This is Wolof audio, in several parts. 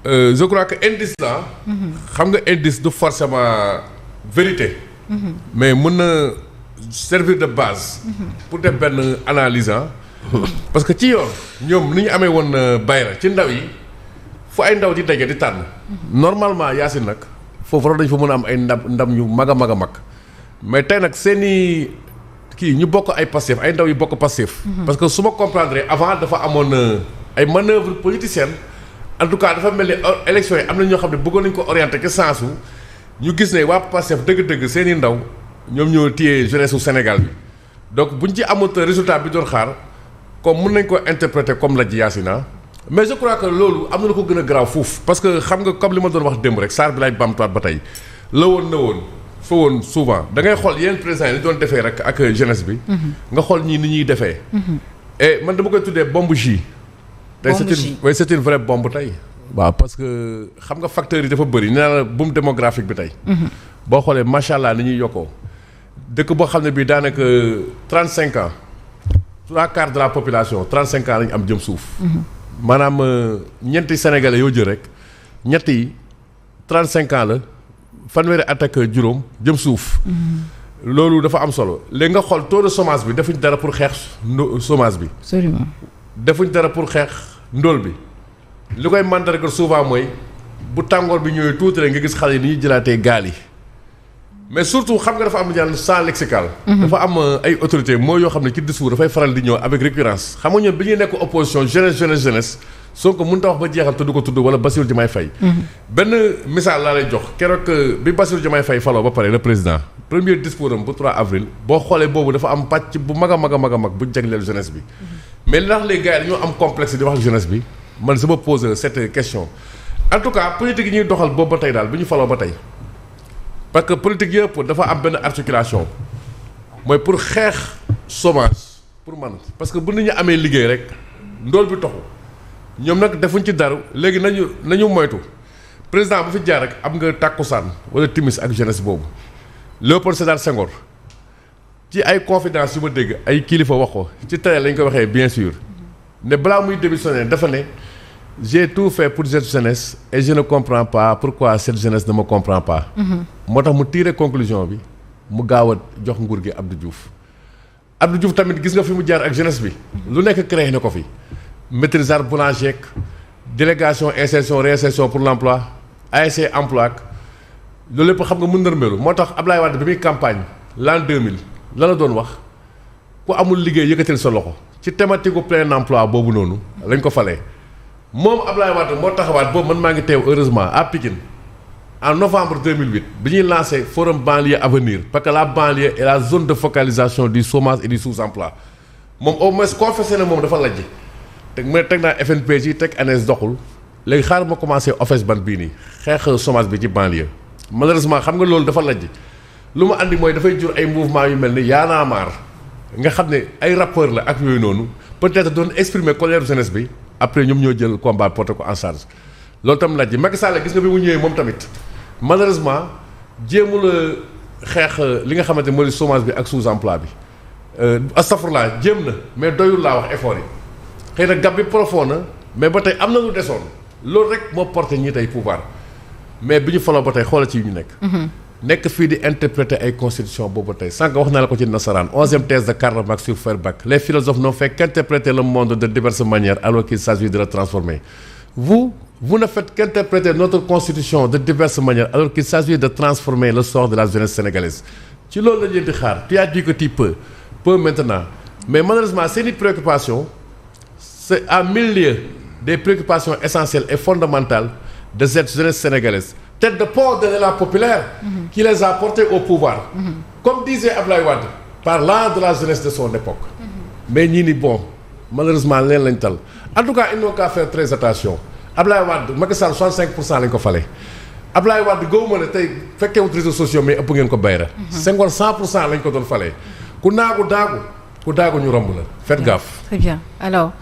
je crois que indice la. xam nga indice du forcément vérité. mais mën na servir de base. pour def benn analyse parce que ci yoon ñoom ni ñu amee woon bayra ci ndaw yi fu ay ndaw di daje di tànn. normalement Yacine nag foofu dañ fa mën a am ay ndam yu mag a mag a mag mais tey nag seeni kii ñu bokk ay Pastef ay ndaw yu bokk Pastef. parce que su ma comprendre avant dafa amoon ay manœuvres politiciennes en tout cas dafa mel ni élection yi am na ñoo xam ne bëggoon nañu ko orienté ci sensu ñu gis ne waa Pastef dëgg-dëgg seeni ndaw ñoom ñoo téye jeunesse su Sénégal bi donc buñ ci amut résultat bi doon xaar. comme mën nañ ko interpréter comme la ji Yacine mais je crois que loolu am na lu ko gën a garaaw fuuf parce que xam nga comme li ma doon wax démb rek saar bi laay bamtuwaat ba tey la woon na woon fa woon souvent da ngay xool yeneen présidents yi li doon defee rek ak jeunesse bi. nga xool ñii ni ñuy defee. et man dama koy tuddee bombe J. tey c'est une vraie bombe tey. waaw parce que xam nga facteurs yi dafa bëri nee naa la boom démographique bi tey. boo xoolee macha allah ni ñuy yokkoo dëkk boo xam ne bii daanaka 35 ans. 3/4 de la population 35 ans lañu am jëm suuf. maanaam ñeenti sénégalais yoo jël rek ñett yi 35 ans la fanweeri at ak juróom jëm suuf. loolu dafa am solo léegi nga xool taux de chômage bi defuñ dara pour xeex chômage bi. absolument defuñ dara pour xeex ndóol bi. li koy mandargal souvent mooy bu tàngoor bi ñëwee tuuti rek nga gis xale yi ni ñuy jëlaatee gaal yi. mais surtout xam nga dafa am ñaan sans lexical. dafa am ay autorités mooy yoo xam ne ci discours dafay faral di ñëw avec récurrence xam nga ñoom bi ñuy nekk opposition jeunesse Sonko mënut a wax ba jeexal te du ko tudd wala Bassirou Diomaye Faye. benn misaal laa lay jox keroog bi Bassirou Diomaye Faye faloo ba pare le président premier discours am bu 3 avril boo xoolee boobu dafa am pàcc bu mag a mag a mag a mag bu jagleel jeunesse bi. mais li tax les gars yi dañoo am complexe di wax ak jeunesse bi man sama pose cette question en tout cas politique yi ñuy doxal boobu ba tey daal bi ñu faloo ba tey. parce que politique yëpp dafa am benn articulation mooy pour xeex chômage pour man parce que bu nit ñi amee liggéey rek ndool bi toxu ñoom nag defuñ ci dara léegi nañu moytu président bu fi jaar rek am nga tàkkusaan wala timis ak jeunesse boobu Léopold Sédar Senghor ci ay confidence yu ma dégg ay kilifa wax ko ci télé lañ ko waxee bien sûr ne balaa muy démissionner dafa ne j'ai tout fait pour cette jeunesse et je ne comprends pas pourquoi cette jeunesse ne me comprend pas. moo tax mu tiré conclusion bi mu gaaw a jox nguur gi Abdou Diouf. Abdou Diouf tamit gis nga fi mu jaar ak jeunesse bi. lu nekk créé na ko fi. maîtrisard boulanger délégation insertion réinsertion pour l'emploi ASC emploi loolu lépp xam nga mën ndërmeelu moo tax Ablaye Wade bi muy campagne l'an 2000 la la doon wax ku amul liggéey yëkkatil sa loxo ci thématique u plein emploi boobu noonu lañ ko falee. moom Ablaye Wade moo taxawaat boobu man maa ngi teew heureusement à Pikine en novembre 2008 bi ñuy lancé forum banlieue avenir parce que la banlieue est la zone de focalisation du chômage et du sous-emploi moom au moins confessé na moom dafa lajj teg mu ne teg naa FNPJ teg ANES doxul léegi xaaral ma commencé office ban bii nii xeex chômage bi ci banlieue malheureusement xam nga loolu dafa lajj lu ma andi mooy dafay jur ay mouvement yu mel ni Y'en a marre nga xam ne ay rappeurs la ak yooyu noonu peut-être doon exprimer colère jeunesse bi après ñoom ñoo jël combat porté ko en charge loolu tam laaj ji Macky Sall gis nga bi mu ñëwee moom tamit malheureusement jéemul a xeex li nga xamante moo di chômage bi ak sous-emploi bi astafurlaa jéem na mais doyul laa wax effort yi xëy na gab bi profond na mais ba tey am na lu desoon loolu rek moo porté ñi tey pouvoir mais bi ñu faloo ba tey xoolal ci yu ñu nekk. nekk fii di interpréter ay constitution boobu tey sànq wax naa la ko ci nasaraan 11e thèse de Karl Marx sur Feuerbach les philosophes n'ont fait qu'interpréter le monde de diverses manières alors qu'il s'agit de le transformer. Vous ne faites qu'interpréter notre constitution de diverses manières alors qu'il s'agit de transformer le sort de la jeunesse sénégalaise ci loolu la ñu di xaar tu as dit que tu peux maintenant mais malheureusement seeni préoccupation c'est à 1000 lieues des préoccupations essentielles et fondamentales de cette jeunesse sénégalaise. Tête de pont de l'élan populaire qui les a portés au pouvoir. Comme disait Ablaye Wade, parlant de la jeunesse de son époque. Mais ñii ni bon malheureusement leen lañ tal en tout cas ils n'ont qu'à faire très attention Ablaye Wade Macky Sall 65% lañ ko fale Ablaye Wade gëwuma ne tey fekkee wut réseaux sociaux mais ëpp ngeen ko bayra Senghor 100% lañ ko doon fale ku naagu daagu ñu romb la faites gaffe. Très bien alors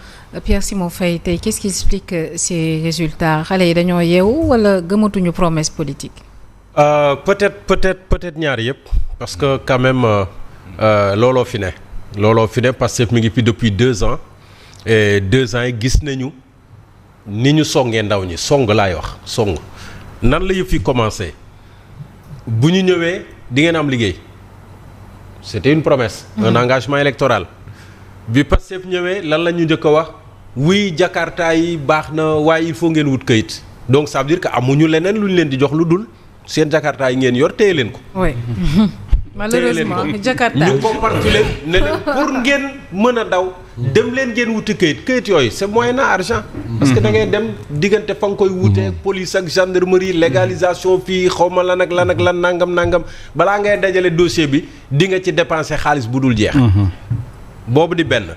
Pierre Simon Faye tey qu'est-ce qui explique ces résultats xale yi dañoo yeewu wala gëmatuñu promesse politique. peut-être ñaar yëpp parce que quand même looloo fi ne parce que mi ngi fi depuis 2 ans et 2 ans yi gis nañu ni ñu songee ndaw ñi song laay wax song nan la yëf yi commencé bu ñu ñëwee di ngeen am liggéey c'était une promesse. Un engagement électoral. bi Pastef ñëwee lan la ñu njëkk a wax oui Jakarta yi baax na waaye il faut ngeen wut kayit donc ça veut dire que amuñu leneen lu ñu leen di jox lu dul seen Jakarta yi ngeen yor téye leen ko. oui malheureusement Jakarta ñu comparti leen ne leen pour ngeen mën a daw dem leen ngeen wuti kayit yooyu c'est moyennant argent. parce que da ngay dem diggante fa nga koy wutee police ak gendarmerie légalisation fii xawma lan ak lan nangam balaa ngay dajale dossier bi di nga ci dépenser xaalis bu dul jeex. boobu di benn.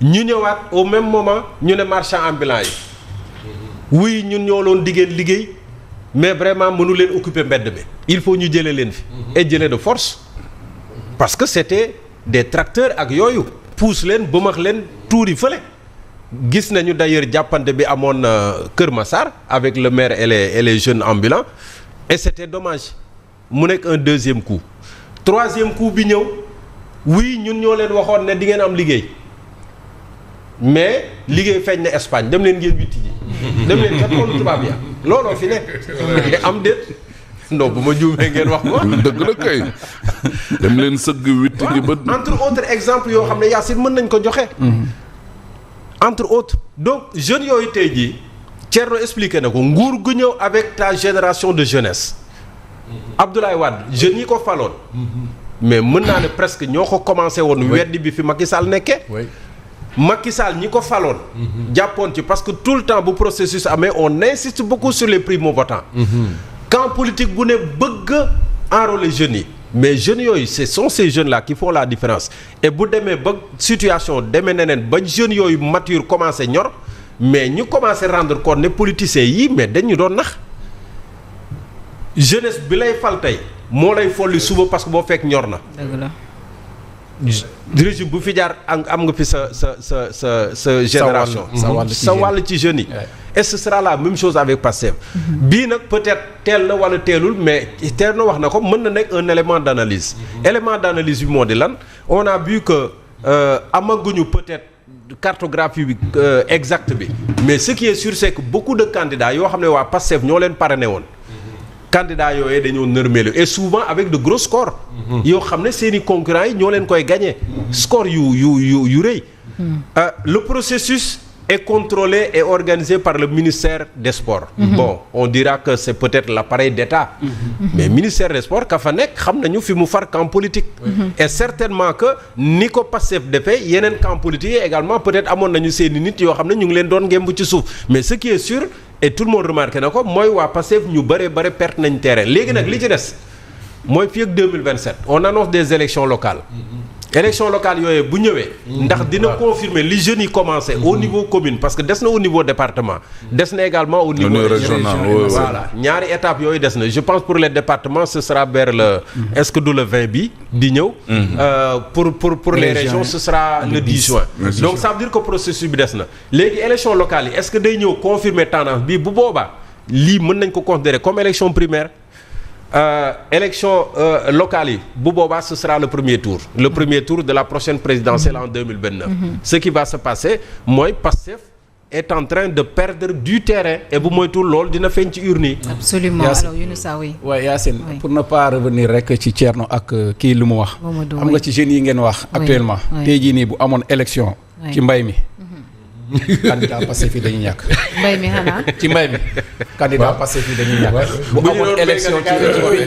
ñu ñëwaat au même moment ñu ne marchand ambulant yi oui ñun ñoo loon diggéen liggéey mais vraiment mënu leen occuper mbedd bi il faut ñu jëlee leen fi et jëlee de force parce que c'était des tracteurs ak yooyu pousse leen bëmax leen tuuri fële gis nañu d'ailleurs jàppante bi amoon Kër Massar avec le maire et les jeunes ambulants et c'était dommage mu nekk un deuxième coup troisième coup bi ñëw oui ñun ñoo leen waxoon ne di ngeen am liggéey mais liggéey feeñ na Espagne dem leen ngeen witti ji dem leen ca toolu tubaab ya looloo fi nekk am déet non bu ma juumee ngeen wax ko dëgg la kay dem leen sëgg witti ji ba entre autres exemples yoo xam ne Yacine mën nañ ko joxe entre autres donc jeunes yooyu tey jii Thierno expliqué na ko nguur gu ñëw avec ta génération de jeunesse Abdoulaye Wade jeunes yi ko faloon mais mën naa ne presque ñoo ko commencé woon weddi bi fi Macky Sall nekkee Macky Sall ñi ko faloon jàppoon ci parce que tout le temps bu processus amee on insiste beaucoup sur les primo-votants camp politique bu ne bëgg enrôler jeunes yi mais jeunes yooyu ce sont ces jeunes là qui font la différence et bu demee ba situation demee neneen ba jeunes yooyu mature commencé ñor mais ñu commencé rendre compte ne politiciens yi mais dañu doon nax jeunesse bi lay fal tey moo lay folli suba parce que boo fekk ñor na. dëgg la. régime bu fi jaar am nga fi sa génération. sa wàll ci jeunes yi. et ce sera la même chose avec Pastef. bii nag peut-être teel na wala teelul mais teel na wax na ko mën na nekk un élément d'analyse. élément d'analyse bi moo di lan on a vu que amaguñu peut-être cartographie bi exacte bi mais ce qui est sûr c'est que beaucoup de candidats yoo xam ne waa Pastef ñoo leen parrainé woon. candidats yooyu dañoo nërmeelu et souvent avec de gros scores. yoo xam ne seeni concurrents yi ñoo leen koy gagné. score yu rëy. Le processus est contrôlé et organisé par le ministère des Sports. Bon on dira que c'est peut-être l'appareil d'État. Mais ministère des Sports ka fa nekk xam nañu fi mu far camp politique. Et certainement que ni ko Pastef defee yeneen camp politique yi également peut-être amoon nañu seeni nit yoo xam ne ñu ngi leen doon ngemb ci suuf mais ce qui est sûr. Et tout le monde remarqué na ko mooy waa Pastef ñu bare perte nañ terrain léegi nag li ci des mooy fii ak 2027 on annonce des élections locales. élections locales yooyu bu ñëwee. ndax dina confirmer li jeunes yi commencé au niveau commune parce que des na au niveau département. des na également au niveau régional. Voilà ñaari étapes yooyu des na je pense pour les départements ce sera vers le. est-ce que du le 20 bi di ñëw. pour les régions ce sera le 10 juin. donc ça veut dire que processus bi des na léegi élections locales yi est-ce que day ñëw confirmer tendance bi bu boobaa lii mën nañ ko considérer comme élection primaire. Élection locale yi bu boobaa ce sera le premier tour de la prochaine présidentielle en 2029. Ce qui va se passer mooy Pastef est en train de perdre du terrain et bu moytuwul loolu dina feeñ ci urne yi. Absolument alors Younoussa oui. waaw Yacine pour ne pas revenir rek ci Thierno ak kii lu mu wax. xam nga ci jeunes yi ngeen wax. actuellement tey jii nii bu amoon élection. ci mbay mi. candidat Pastef yi dañuy ñàkk. mbay mi xanaa. ci mbay mi. candidat Pastef yi dañuy ñàkk. bu amoon élection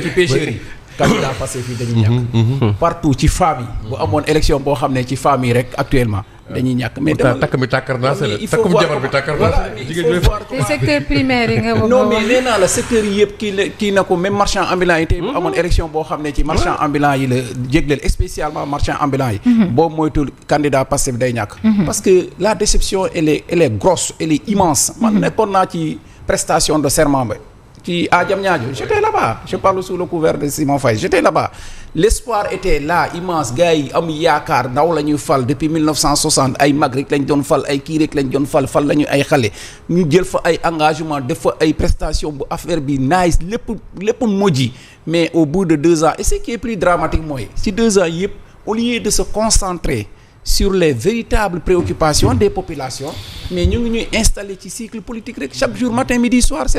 ci pêcherie yi. candidat Pastef yi dañuy ñàkk. partout ci femmes yi. bu amoon élection boo xam ne ci femmes yi rek actuellement. dañuy ñàkk mais dama takk mi tàkkar naa se la takkum jabar bi tàkkar naa te secteur primaire yi nga bëgg non mais nee naa la secteur yi yëpp kii na ko même marchand ambulant yi tey bu amoon élection boo xam ne ci marchand ambulant yi la jégleel spécialement marchand ambulant yi boobu moytul candidat Pastef day ñàkk parce que la déception elle est grosse elle est immense man nekkoon naa ci prestation de serment ba ci à Diamniadio j'étais là-bas je parle sous le couvert de Simon Faye j'étais là-bas l'espoir était là immense gars yi am yaakaar ndaw la ñuy fal depuis 1960 ay mag rek lañ doon fal ay kii rek lañ doon fal la ñu ay xale ñu jël fa ay engagement def fa ay prestation bu affaire bi nice lépp moji mais au bout de 2 ans et ce qui est plus dramatique mooy ci 2 ans yëpp au lieu de se concentrer sur les véritables préoccupations des populations mais ñu ngi ñuy installer ci cycle politique rek chaque jour matin midi soir c'est